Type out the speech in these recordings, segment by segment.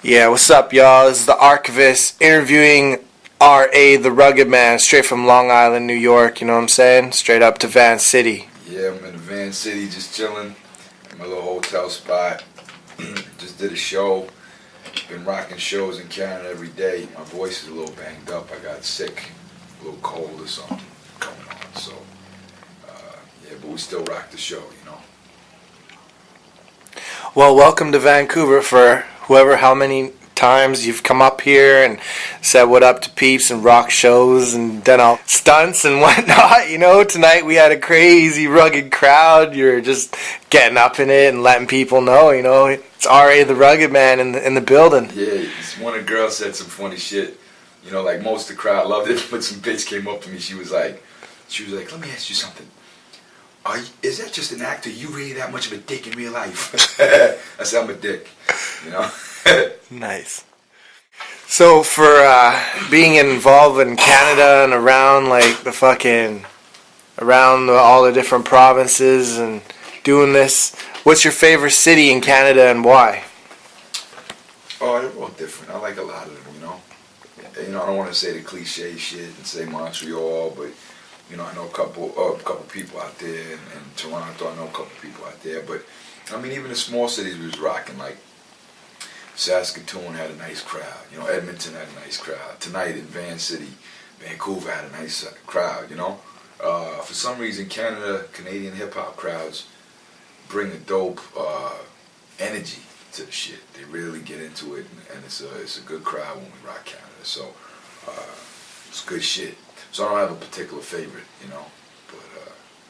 Yeah, what's up, y'all? This is the Archivest interviewing R.A. the Rugged Man, straight from Long Island, New York, you know what I'm saying? Straight up to Van City. Yeah, I'm in Van City just chilling in my little hotel spot. Just did a show. Been rocking shows in Canada every day. My voice is a little banged up. I got sick, a little cold or something coming on. So, yeah, but we still rock the show, you know. Well, welcome to Vancouver for how many times you've come up here and said what up to peeps and rock shows and done all stunts and whatnot. You know, tonight we had a crazy rugged crowd. You're just getting up in it and letting people know, you know, it's R.A. the Rugged Man in the building. Yeah, one of the girls said some funny shit. You know, like most of the crowd loved it, but some bitch came up to me. She was like, let me ask you something. Is that just an actor? You really that much of a dick in real life? I said, I'm a dick, you know. Nice. So for being involved in Canada and around like all the different provinces and doing this, what's your favorite city in Canada and why? Oh, they're all different. I like a lot of them, you know. You know, I don't want to say the cliche shit and say Montreal, but you know, I know a couple people out there, and Toronto, I know a couple people out there. But I mean, even the small cities was rocking. Like Saskatoon had a nice crowd. You know, Edmonton had a nice crowd. Tonight in Van City, Vancouver had a nice crowd. You know, for some reason, Canadian hip hop crowds bring a dope energy to the shit. They really get into it, and it's a good crowd when we rock Canada. So it's good shit. So I don't have a particular favorite, you know, but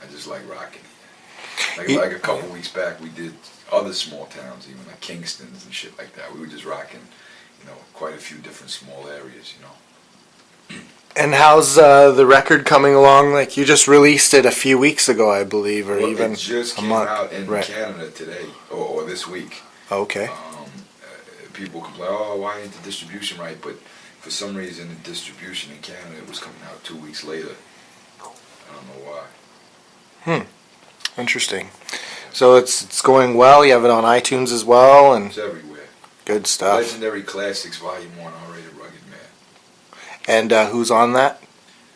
I just like rocking it. Like a couple weeks back, we did other small towns, even like Kingston's and shit like that. We were just rocking, you know, quite a few different small areas, you know. And how's the record coming along? Like you just released it a few weeks ago, I believe, or even it just a came month. out in Right. Canada today or this week. Okay. People complain, oh, why ain't the distribution right? But for some reason, the distribution in Canada it was coming out 2 weeks later. I don't know why. Interesting. So it's going well. You have it on iTunes as well, and It's everywhere. good stuff. Legendary Classics Volume 1, R.A. the Rugged Man. And who's on that?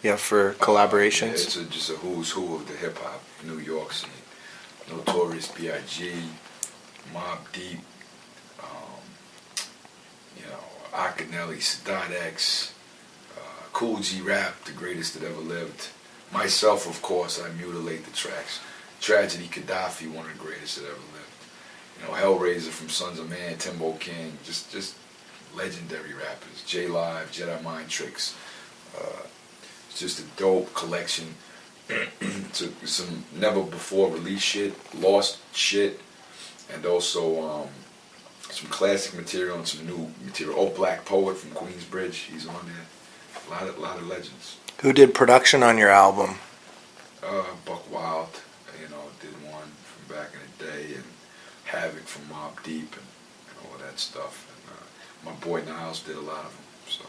Yeah, for collaborations. It's just a who's who of the hip hop New York scene. Notorious B.I.G., Mobb Deep, you know, Akinelli, Sadat X, Cool G Rap, the greatest that ever lived. Myself, of course, I mutilate the tracks. Tragedy Gaddafi, one of the greatest that ever lived. You know, Hellraiser from Sons of Man, Timbo King, just legendary rappers. J Live, Jedi Mind Tricks. It's just a dope collection. To some never before released shit, lost shit, and also some classic material and some new material. Oh, Black Poet from Queensbridge, he's on there. A lot of legends. Who did production on your album? Buck Wild, you know, did one from back in the day, and Havoc from Mobb Deep, and all that stuff. And my boy Niles did a lot of them. So,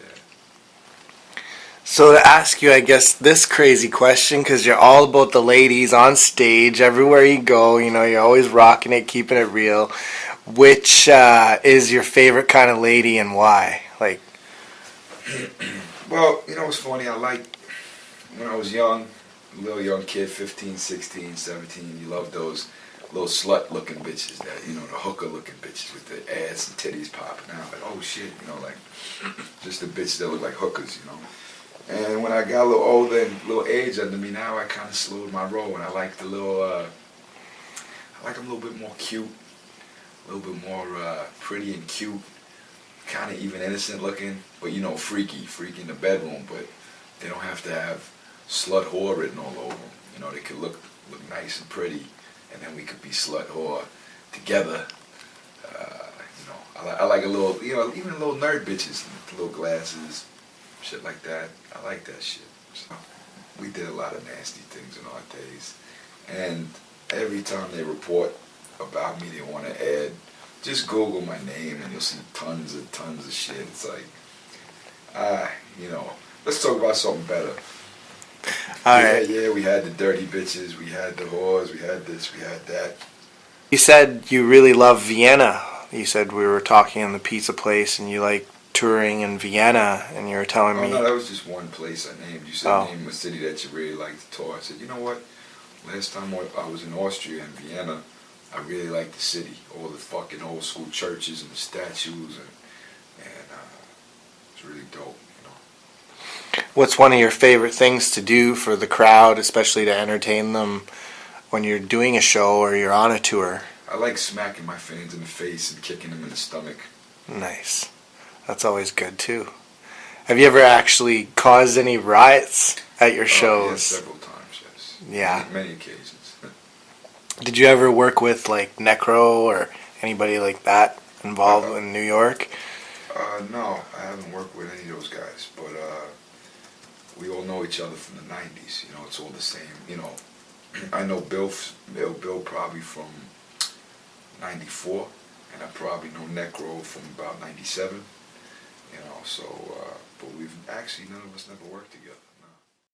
yeah. So to ask you, I guess, this crazy question, because you're all about the ladies on stage, everywhere you go, you know, you're always rocking it, keeping it real. Which is your favorite kind of lady and why? Like, Well, you know what's funny? I like, when I was young, a little young kid, 15, 16, 17, you love those little slut-looking bitches that, you know, the hooker-looking bitches with the ass and titties popping out. Like, oh shit, you know, like, just the bitches that look like hookers, you know. And when I got a little older and a little age under me, now I kind of slowed my roll, and I like the little, I like them a little bit more cute, a little bit more pretty and cute, kind of even innocent looking, but you know, freaky in the bedroom, but they don't have to have slut whore written all over them. You know, they could look nice and pretty, and then we could be slut whore together. You know, I like a little, you know, even little nerd bitches, little glasses, shit like that. I like that shit. So we did a lot of nasty things in our days, and every time they report about me, they want to add. Just Google my name and you'll see tons of shit. It's like, you know, let's talk about something better. Alright. Yeah, we had the dirty bitches, we had the whores, we had this, we had that. You said you really love Vienna. You said we were talking in the pizza place, and you like touring in Vienna, and you were telling me. No, that was just one place I named. You said Oh. name a city that you really like to tour. I said, you know what? Last time I was in Austria and Vienna, I really liked the city. All the fucking old school churches and the statues, and it's really dope. What's one of your favorite things to do for the crowd, especially to entertain them when you're doing a show or you're on a tour? I like smacking my fans in the face and kicking them in the stomach. Nice. That's always good too. Have you ever actually caused any riots at your shows? Yes, several times, yes. Yeah. Many occasions. Did you ever work with like Necro or anybody like that involved in New York? No, I haven't worked with any of those guys, but we all know each other from the 90s. You know, it's all the same. You know, I know Bill probably from 94, and I probably know Necro from about 97. You know, so, but we've actually, none of us never worked together.